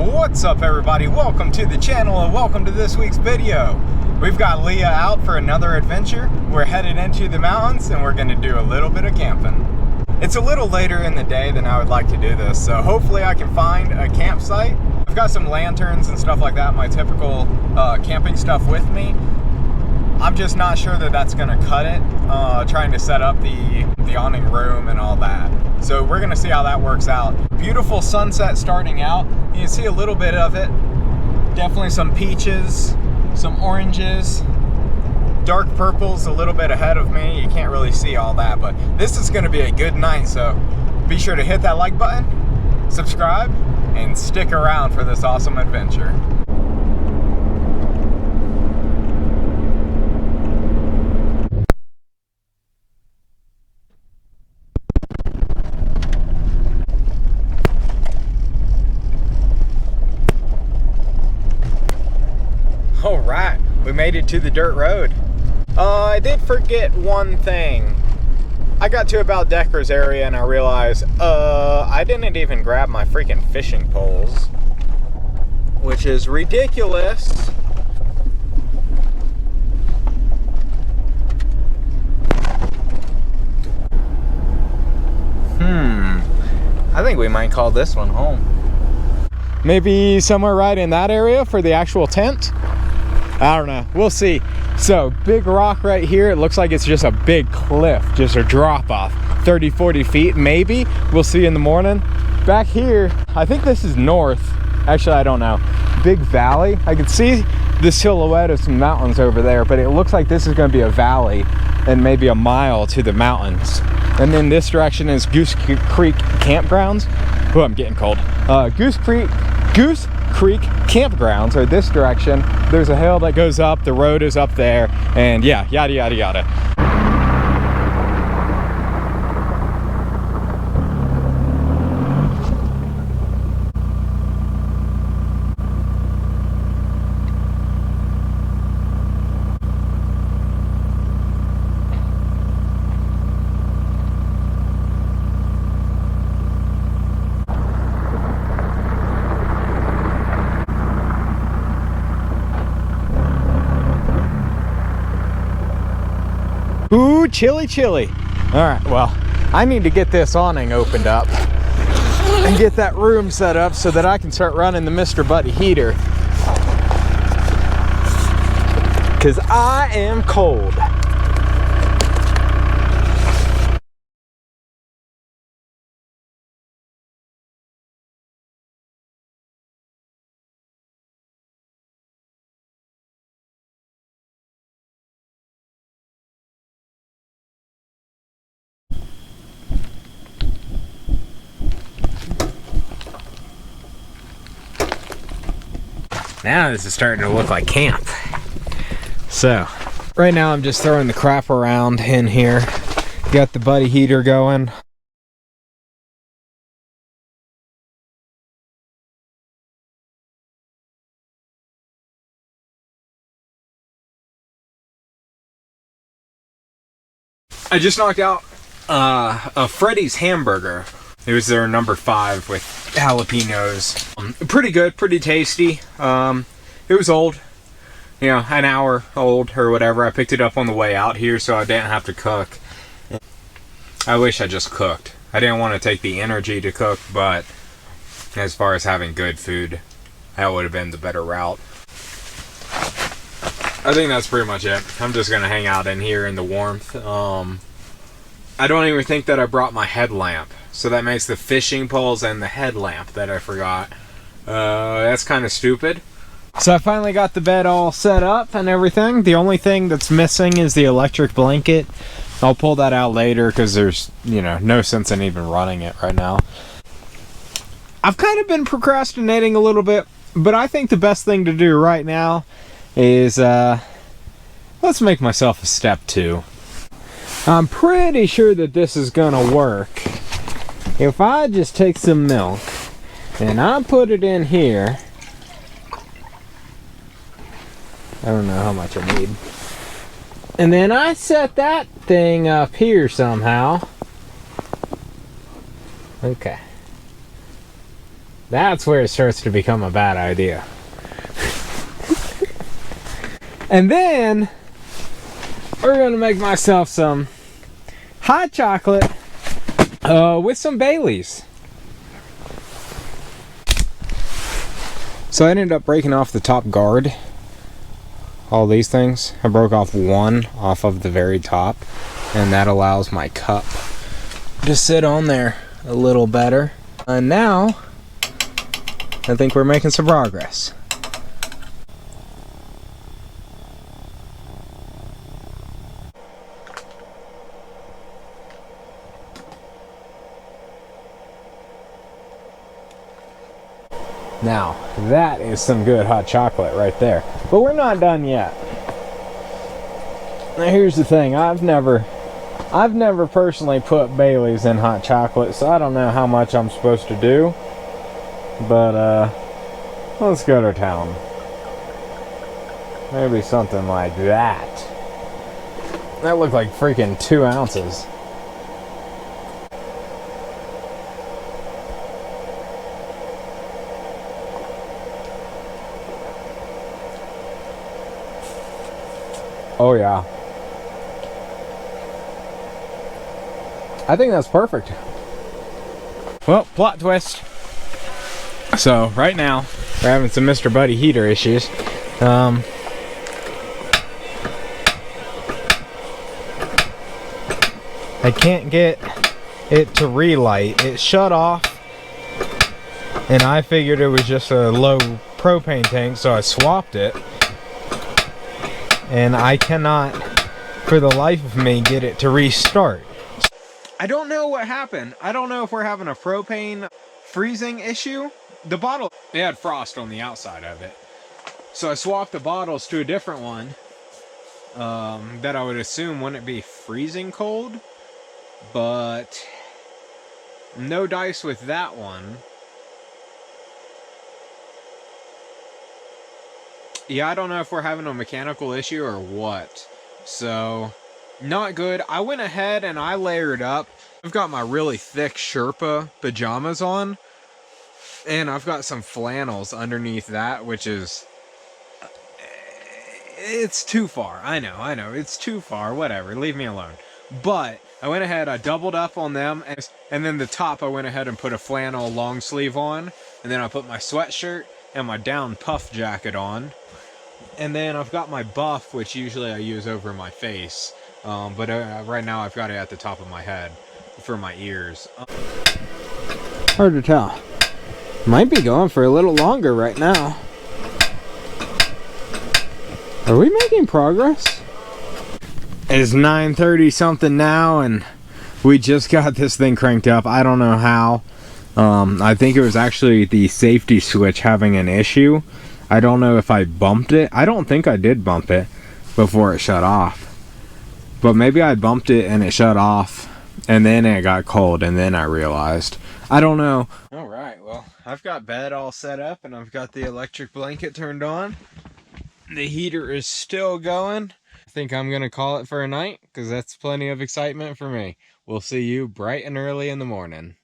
What's up, everybody? Welcome to the channel and welcome to this week's video. We've got Leah out for another adventure. We're headed into the mountains and we're going to do a little bit of camping. It's a little later in the day than I would like to do this, so hopefully I can find a campsite. I've got some lanterns and stuff like that, my typical camping stuff with me. I'm just not sure that that's going to cut it, trying to set up the awning room and all that. So we're going to see how that works out. Beautiful sunset starting out. You can see a little bit of it. Definitely some peaches, some oranges, dark purples a little bit ahead of me. You can't really see all that, but this is going to be a good night. So be sure to hit that like button, subscribe, and stick around for this awesome adventure. All right, we made it to the dirt road. I did forget one thing. I got to about Decker's area and I realized I didn't even grab my freaking fishing poles, which is ridiculous. I think we might call this one home. Maybe somewhere right in that area for the actual tent. I don't know, we'll see. So big rock right here. It looks like it's just a big cliff, just a drop off, 30-40 feet maybe. We'll see in the morning. Back here, I think this is north. Actually, I don't know. Big valley. I can see the silhouette of some mountains over there, but it looks like this is going to be a valley and maybe a mile to the mountains. And then this direction is Goose Creek Campgrounds. Oh, I'm getting cold. Goose Creek Campgrounds are this direction. There's a hill that goes up, the road is up there, and yeah, yada yada yada. Ooh, chilly, chilly. All right, well, I need to get this awning opened up and get that room set up so that I can start running the Mr. Buddy heater. Because I am cold. Now this is starting to look like camp. So, right now I'm just throwing the crap around in here. Got the buddy heater going. I just knocked out a Freddy's hamburger. It was their number 5 with jalapenos. Pretty good, pretty tasty. It was old, you know, an hour old or whatever. I picked it up on the way out here so I didn't have to cook. I wish I just cooked. I didn't want to take the energy to cook, but as far as having good food, that would have been the better route. I think that's pretty much it. I'm just going to hang out in here in the warmth. I don't even think that I brought my headlamp. So that makes the fishing poles and the headlamp that I forgot. That's kind of stupid. So I finally got the bed all set up and everything. The only thing that's missing is the electric blanket. I'll pull that out later because there's, you know, no sense in even running it right now. I've kind of been procrastinating a little bit, but I think the best thing to do right now is, let's make myself a step 2. I'm pretty sure that this is gonna work. If I just take some milk and I put it in here, I don't know how much I need, and then I set that thing up here somehow. Okay. That's where it starts to become a bad idea. And then we're gonna make myself some hot chocolate with some Baileys. So I ended up breaking off the top guard. All these things. I broke off one off of the very top, and that allows my cup to sit on there a little better. And now I think we're making some progress. Now, that is some good hot chocolate right there. But we're not done yet. Now here's the thing, I've never personally put Baileys in hot chocolate, so I don't know how much I'm supposed to do. But let's go to town. Maybe something like that. That looked like freaking 2 ounces. Oh yeah. I think that's perfect. Well, plot twist. So right now we're having some Mr. Buddy heater issues. I can't get it to relight. It shut off, and I figured it was just a low propane tank, so I swapped it. And I cannot, for the life of me, get it to restart. I don't know what happened. I don't know if we're having a propane freezing issue. The bottle, it had frost on the outside of it. So I swapped the bottles to a different one that I would assume wouldn't be freezing cold. But no dice with that one. Yeah, I don't know if we're having a mechanical issue or what. So, not good. I went ahead and I layered up. I've got my really thick Sherpa pajamas on. And I've got some flannels underneath that, which is... It's too far. I know. It's too far. Whatever. Leave me alone. But I went ahead, I doubled up on them. And then the top, I went ahead and put a flannel long sleeve on. And then I put my sweatshirt and my down puff jacket on. And then I've got my buff, which usually I use over my face. But right now I've got it at the top of my head for my ears. Hard to tell. Might be going for a little longer right now. Are we making progress? It's 9:30 something now, and we just got this thing cranked up. I don't know how. I think it was actually the safety switch having an issue. I don't know if I bumped it. I don't think I did bump it before it shut off. But maybe I bumped it and it shut off, and then it got cold, and then I realized. I don't know. Alright, well, I've got bed all set up, and I've got the electric blanket turned on. The heater is still going. I think I'm going to call it for a night, because that's plenty of excitement for me. We'll see you bright and early in the morning.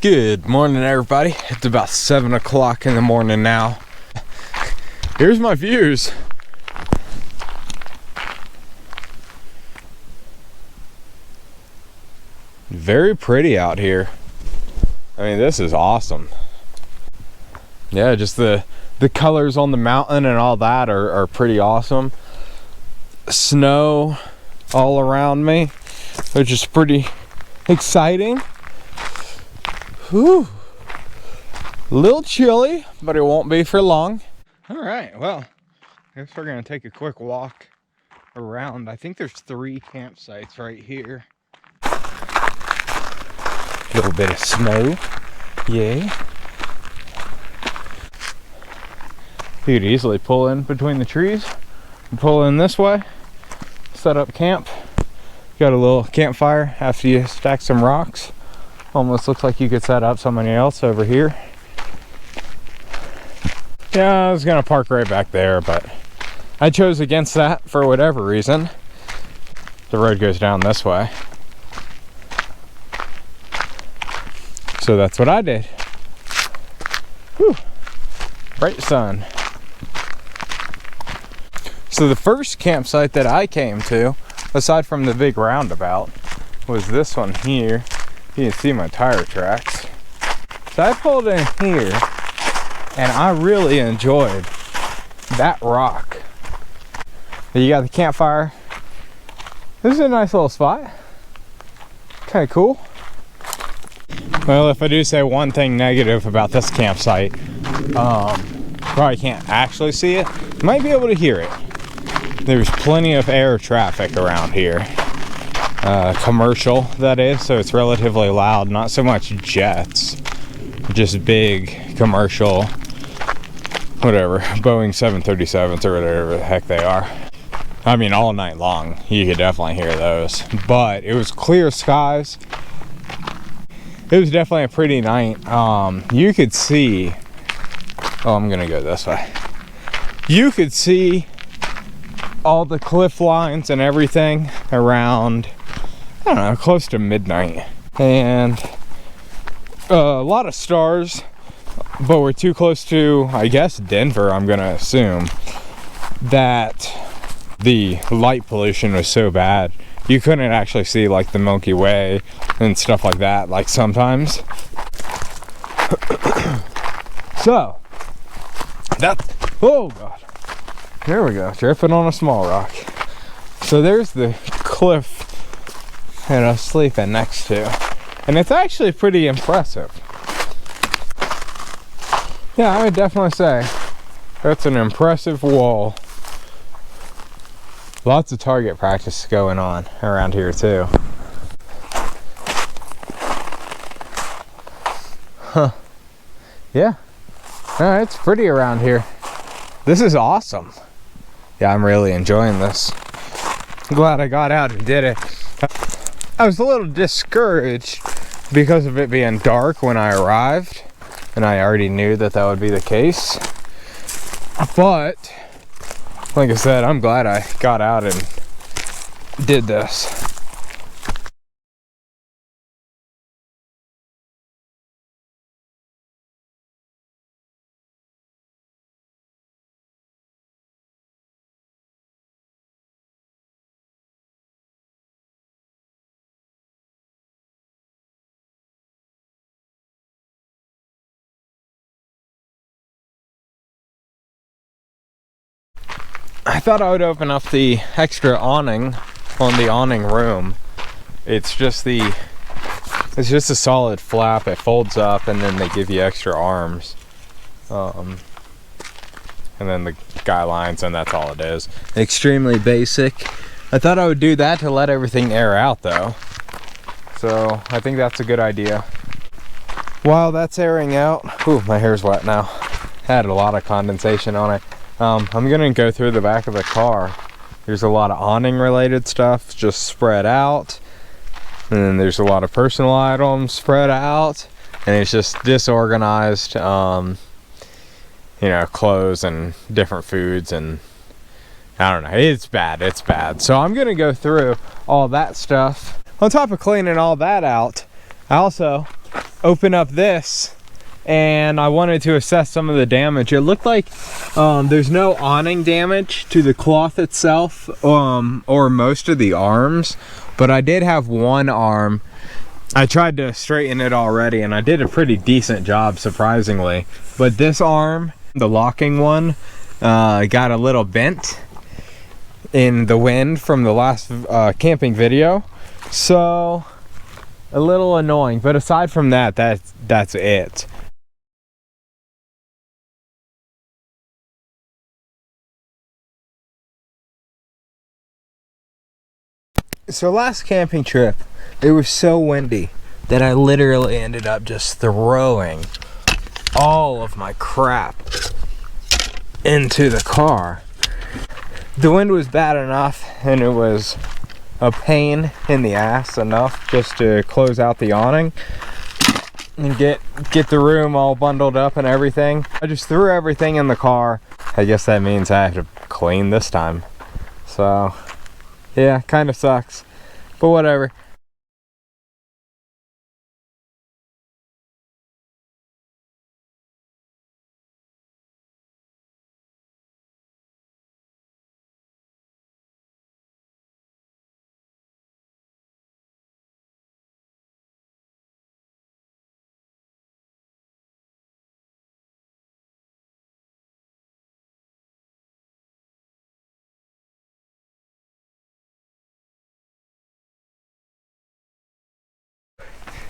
Good morning, everybody. It's about 7 o'clock in the morning now. Here's my views. Very pretty out here. I mean, this is awesome. Yeah, just the colors on the mountain and all that are pretty awesome. Snow all around me, which is pretty exciting. Whew. A little chilly, but it won't be for long. All right, well, I guess we're gonna take a quick walk around. I think there's 3 campsites right here. A little bit of snow, yay. You could easily pull in between the trees, You pull in this way, set up camp. Got a little campfire after you stack some rocks. Almost looks like you could set up somebody else over here. Yeah, I was gonna park right back there, but I chose against that for whatever reason. The road goes down this way. So that's what I did. Whew. Bright sun. So the first campsite that I came to, aside from the big roundabout, was this one here. You can see my tire tracks. So I pulled in here and I really enjoyed that rock. You got the campfire. This is a nice little spot. Kind of cool. Well, if I do say one thing negative about this campsite, probably can't actually see it. Might be able to hear it. There's plenty of air traffic around here. Commercial, that is, so it's relatively loud. Not so much jets, just big commercial, whatever, Boeing 737s or whatever the heck they are. I mean, all night long, you could definitely hear those. But it was clear skies. It was definitely a pretty night. You could see, oh, I'm gonna go this way. You could see all the cliff lines and everything around, I don't know, close to midnight. And a lot of stars, but we're too close to, I guess, Denver, I'm gonna assume, that the light pollution was so bad you couldn't actually see like the Milky Way and stuff like that, like sometimes. So that, oh god, there we go, tripping on a small rock. So there's the cliff that I was sleeping next to, and it's actually pretty impressive. Yeah, I would definitely say that's an impressive wall. Lots of target practice going on around here too. Huh. Yeah. It's pretty around here. This is awesome. Yeah, I'm really enjoying this. I'm glad I got out and did it. I was a little discouraged because of it being dark when I arrived, and I already knew that that would be the case. But like I said, I'm glad I got out and did this. I thought I would open up the extra awning on the awning room. It's just a solid flap. It folds up and then they give you extra arms. And then the guy lines, and that's all it is. Extremely basic. I thought I would do that to let everything air out though. So I think that's a good idea. While that's airing out, ooh, my hair's wet now. Had a lot of condensation on it. I'm gonna go through the back of the car. There's a lot of awning related stuff just spread out, and then there's a lot of personal items spread out, and it's just disorganized, you know, clothes and different foods, and I don't know, it's bad. So I'm gonna go through all that stuff. On top of cleaning all that out, I also open up this, and I wanted to assess some of the damage. It looked like there's no awning damage to the cloth itself, or most of the arms, but I did have one arm. I tried to straighten it already, and I did a pretty decent job, surprisingly. But this arm, the locking one, got a little bent in the wind from the last camping video, so a little annoying. But aside from that, that's it. So last camping trip, it was so windy that I literally ended up just throwing all of my crap into the car. The wind was bad enough, and it was a pain in the ass enough just to close out the awning and get the room all bundled up and everything. I just threw everything in the car. I guess that means I have to clean this time. So yeah, kind of sucks, but whatever.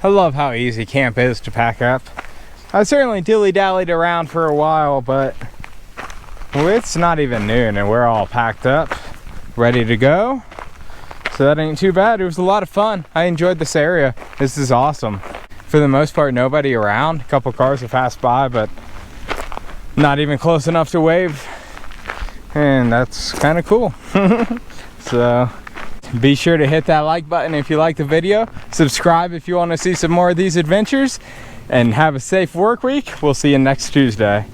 I love how easy camp is to pack up. I certainly dilly-dallied around for a while, but it's not even noon and we're all packed up, ready to go. So that ain't too bad. It was a lot of fun. I enjoyed this area. This is awesome. For the most part, nobody around. A couple cars have passed by, but not even close enough to wave. And that's kind of cool. So be sure to hit that like button if you like the video. Subscribe if you want to see some more of these adventures. And have a safe work week. We'll see you next Tuesday.